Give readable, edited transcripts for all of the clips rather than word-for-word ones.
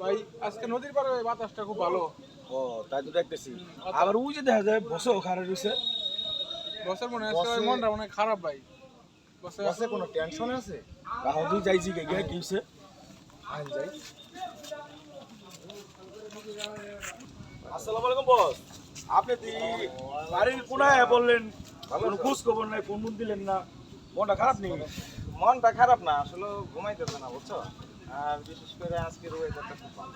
ভাই আজকে নদীর পাড়ে বাতাসটা খুব ভালো। ও তাই তো দেখতেছি। আবার ওই যে দেখা যায় বসেও খারাপ রয়েছে। বসের মনে আজকে ভাই মনটা অনেক খারাপ ভাই। বসে কোনো টেনশন আছে? রাহুল যাইছি গে গিয়ে কি হইছে? আইন যাই। আসসালামু আলাইকুম বস। আপনি দি বাড়ির কোনায় বললেন কোনো খোঁজ খবর নাই, ফোন দিলেন না। মনটা খারাপ নেই? মনটা খারাপ না, আসলে ঘুমাইতেছে না বুঝছো। আর বিশেষ করে আজকের ওয়েদারটা খুব ভালো।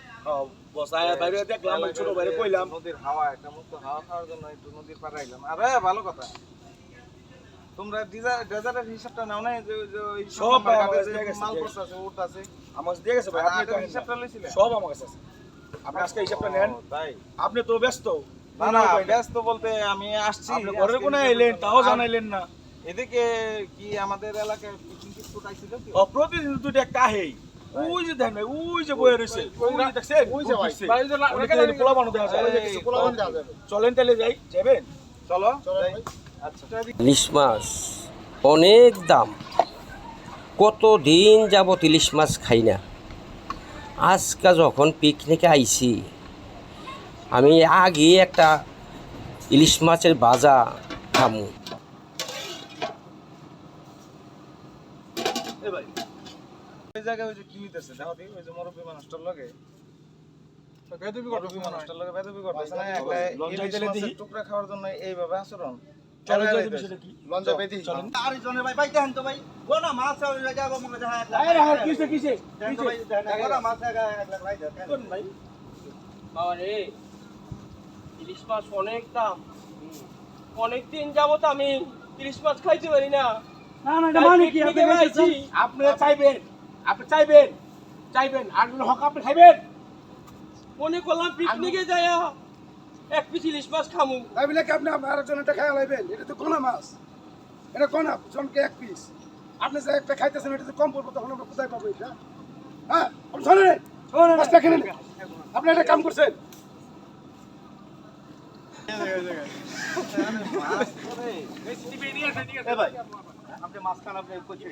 বস আয়া বাইরে দেখলাম ছোট বাইরে কইলাম নদীর হাওয়া, একটা মুক্ত হাওয়া খাওয়ার জন্য একটু নদীর পাড়ে আইলাম। আরে ভালো কথা, তোমরা ডেজার্টের হিসাবটা নাও না? যে ওই সব ভাই আমার কাছে কাছে দিয়ে গেছে। মাল পড়ছে উঠতাছে, আমার কাছে দিয়ে গেছে ভাই। আপনি তো হিসাবটা লইছিলেন? সব আমার কাছে আছে। আপনি আজকে হিসাবটা নেন। তাই? আপনি তো ব্যস্ত। না না, ব্যস্ত বলতে আমি আসছি। আপনি ঘরের কোনায় এলেন তাও জানাইলেন না। এদিকে কি আমাদের এলাকায় পিকনিক স্পট আইছিল কি? প্রতিদিন দুটো একটা আহেই। ওই যে দেখেন ওই যে বয়ে রয়েছে, ওই যে দেখছেন, ওই যে ভাই। ভাই যে ওই পোলা বানো দেখা যায়। ওই যে কিছু পোলাপান দেওয়া যাবে। চলেন তাহলে যাই, যাবেন? চলো চলেন যাই। ভাই। আচ্ছা ইলিশ মাছ অনেক দাম, কতদিন যাবত ইলিশ মাছ খাই না। আজকে যখন পিকনিকে আইছি, আমি আগে একটা ইলিশ মাছের ভাজা খামু। ওই জায়গায় ওই যে কি হইতেছে দেখো দেখি, ওই যে মুরব্বী মানুষটার লগে বেদবি মুরব্বী মানুষটার লগে বেদবি করতেছে না, একটা লঞ্চায় ইলিশ তেলে মাছের দেখি। টুকরা খাওয়ার জন্য এইভাবে আচরণ। চলেন চলে যাই, যাইতেছে। বিষয়টা কি? লঞ্চা বেদি। চলেন। আরে জনে ভাই বাইতে হান তো ভাই গোনা মাছ আর যাবো মনে দেখা এক লাখ এই রে, কিসে কিসে তো ভাই গোনা মাছ এক লাখ ভাই কোন ভাই? বাবা রে, ইলিশ মাছ অনেক দাম। অনেক দিন যাবত আমি ইলিশ মাছ খাইতে পারি না। না না, এটা মানে কি? আপনি খাইছি। আপনি চাইবেন, আপনি চাইবেন, চাইবেন আর হক আপনি খাইবেন। মনে করলাম পিকনিকে যায় এক পিস ইলিশ মাছ খামু। তাই বলে কি আপনি আরেকজন এটা খাইয়া লাইবেন? এটা তো কোনা মাছ, এটা কোনা জনকে এক পিস। আপনি যে একটা খাইতেছেন এটা তো কম পড়বো, তখন আমরা কোথায় পাবো এটা? হ্যাঁ আপনি শোনেন, মাছটা খেয়ে নিন। আপনি একটা কাম করছেন, এ ভাই আপনি মাছ খান, আপনি কইছি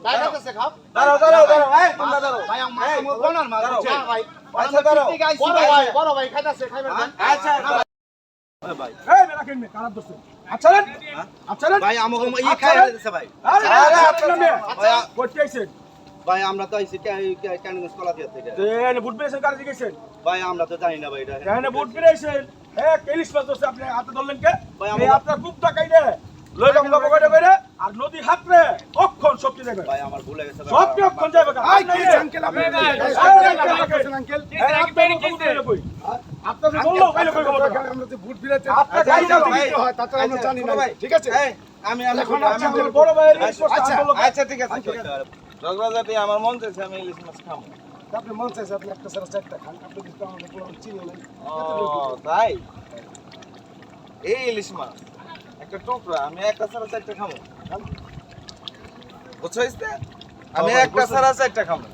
ভাই কাছে খাও। দাঁড়াও দাঁড়াও দাঁড়াও, এই তোমরা দাঁড়াও। ভাই আমার মাছ আমার গোনার মাছ দাঁড়াও। যা ভাই আচ্ছা দাঁড়াও। বড় ভাই খাইতাছে, খাইবেন না? আচ্ছা এই মেলা কেন খারাপ দোস্ত? আচ্ছা রে, আচ্ছা রে। ভাই আমাকে ই খাইয়া দিতেছে ভাই। আরে আরে, আপনি নামে ভাই করতে আইছেন। ভাই আমরা তো আইছি ক্যানিং কলা দিয়া থেকে। দেন বুট বেছেন কার দিকেছেন? ভাই আমরা তো জানি না ভাই এটা। দেন বুট বেছেন। হ্যাঁ ইলিশ মাছ দোস্ত আপনি হাতে ধরলেন কে? ভাই, এই আপনার খুব টাকাই দে। লই গঙ্গা পকেটে কইরে আর নদী হাতরে অক্ষণ সবজি দেবে। ভাই আমার ভুল হয়ে গেছে ভাই। সবজি অক্ষণ যাবে কা? আই কি আঙ্কেল আপনি আঙ্কেল আপনার যে বললো কাইলে কই খবর? আমরা যে ভোট বিলাতে আপনার গাড়ি আচ্ছা, যাবে ভাই। হয় তাতে আমরা জানি না, ঠিক আছে? এই, আমি আমি এখন আমি আচ্ছা, বলবো। বড় ভাইয়ের ইলিশ মাছ আচ্ছা বললো আচ্ছা ঠিক আছে ঠিক আছে। ঝগড়াঝাটি আমার মন চাইছে আমি ইলিশ মাছ খাবো। আপনি মন চাইছে আপনি একটা সারা চারটা খান, আপনি কিন্তু আমাদের কোনো চিনি নাই। ও তাই? এই ইলিশ মাছ একটা টুকরা, আমি একটা ছাড়া চারটা খাবো। বুঝছো ইস্তে? আমি একটা ছাড়া চারটা খাবো।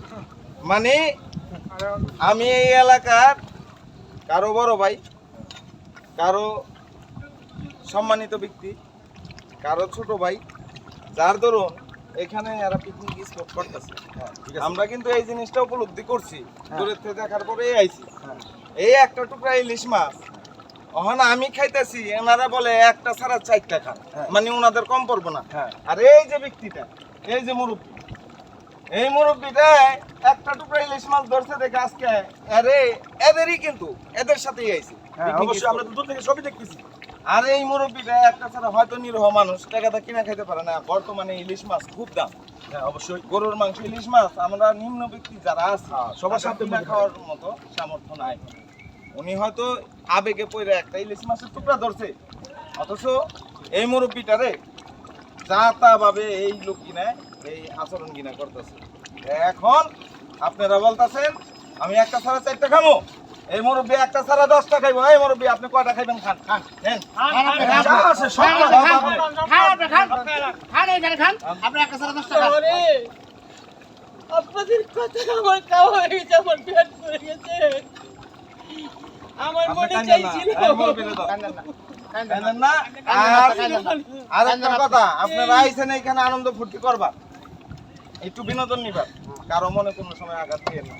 মানে আমি এই এলাকার কারো বড় ভাই, কারো সম্মানিত ব্যক্তি, কারো ছোট ভাই, যার ধরুন এখানে এরা পিকনিক স্পট করতেছে। আমরা কিন্তু এই জিনিসটা উপলব্ধি করছি, দূরের থেকে দেখার পরে আইছি। এই একটা টুকরা ইলিশ মাছ ওখানে আমি খাইতেছি, এনারা বলে একটা ছাড়া চারটা খান, মানে ওনাদের কম পড়বো না। আর এই যে ব্যক্তিটা, এই যে মুরব্বী, এই মুরব্বীটা একটা টুকরা ইলিশ মাছ ধরছে দেখে আজকে আরে এদেরই কিন্তু এদের সাথেই আইছি। অবশ্যই আমরা তো দূর থেকে সবই দেখতেছি। আর এই মুরব্বীটা একটা ছাড়া হয়তো নিরহ মানুষ টাকাটা কিনা খাইতে পারে না। বর্তমানে ইলিশ মাছ খুব দাম। হ্যাঁ অবশ্যই। গরুর মাংস, ইলিশ মাছ আমরা নিম্ন ব্যক্তি যারা আছে সবার সবার সাথে সাথে খাওয়ার মতো সামর্থ্য নাই। উনি হয়তো আবেগে পড়ে একটা ইলিশ মাছের টুকরা ধরছে, অথচ এই মুরব্বীটারে যা তা ভাবে এই লোক কিনা এই আচরণ কিনা করতেছে। এখন আপনারা বলতেছেন আমি একটা ছাড়া চারটা খাবো, এই মুরব্বী একটা ছাড়া 10টা খাইবো। এই মুরব্বী আপনি কয়টা খাইবেন? খান খান নেন। যা আছে সব বাবারে, আপনাদের কথা আমার খাওয়া হয়ে গেছে, আমার পেট ভরে গেছে। আমার আপনি মনে কান্দেন না। চাইছিল এই মুরব্বীরে দাও। কান্দেন না। আর একটা কথা, আপনারা আইছেন এখানে আনন্দ ফুর্তি করবা, একটু বিনোদন নিবা, কারো মনে কোনো সময় আঘাত দিয়ে না।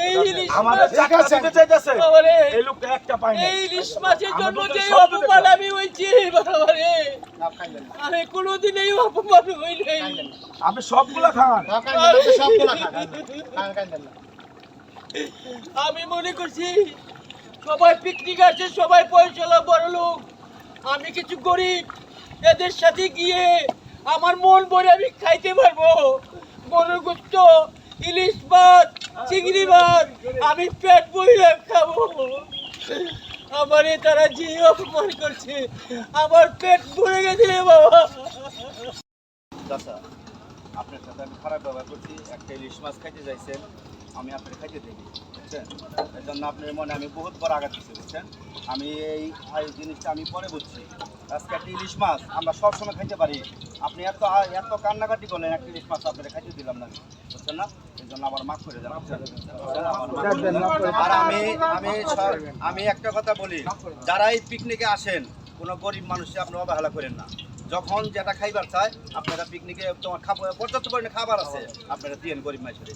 এই ইলিশ আমাদের মাছ টাকা দিতে চাইতেছে বাবারে, এই লোকটা একটা পায় না এই ইলিশ মাছের জন্য আমাদের যে সব অপমান আমি হয়েছি বাবারে, সব খাইলেন না। আমি কোনোদিন এই অপমান হই নাই। খাইলেন না। আপনি সবগুলা খান সব খাইলেন না, সবগুলা খান। খাইলেন না। আমি মনে করছি সবাই পিকনিক আসছে, সবাই পয়সালা বড় লোক, আমি কিছু গরিব, এদের সাথে গিয়ে আমার মন ভরে আমি খাইতে পারবো গরুর গোস্ত, ইলিশ মাছ, চিংড়ি মাছ, আমি পেট বইরে খাবো। আমারে তারা যে অপমান করছে, আমার পেট ভরে গেছে রে বাবা। চাচা, আপনার সাথে আমি খারাপ ব্যবহার করছি, একটা ইলিশ মাছ খাইতে চাইছেন, আমি আপনার খাইতে দিই, বুঝছেন? এই জন্য আপনার মনে আমি বহুত বড় আঘাত দিচ্ছি, বুঝছেন? আমি এই জিনিসটা আমি পরে বুঝছি। আজকে একটা ইলিশ মাছ আমরা সবসময় খাইতে পারি, আপনি এত এত কান্নাকাটি করলেন, একটা ইলিশ মাছ আপনার খাইতে দিলাম না, বুঝছেন না? এই জন্য আমার মাফ করে দেন, বুঝছেন? আমার মাফ করে দেন। আর আমি একটা কথা বলি, যারা এই পিকনিকে আসেন, কোনো গরিব মানুষকে আপনি অবহেলা করেন না। যখন যেটা খাইবার চায় আপনারা পিকনিকে তোমার পর্যাপ্ত পরিমাণে খাবার আছে, আপনারা দিয়েন গরিব মানুষের।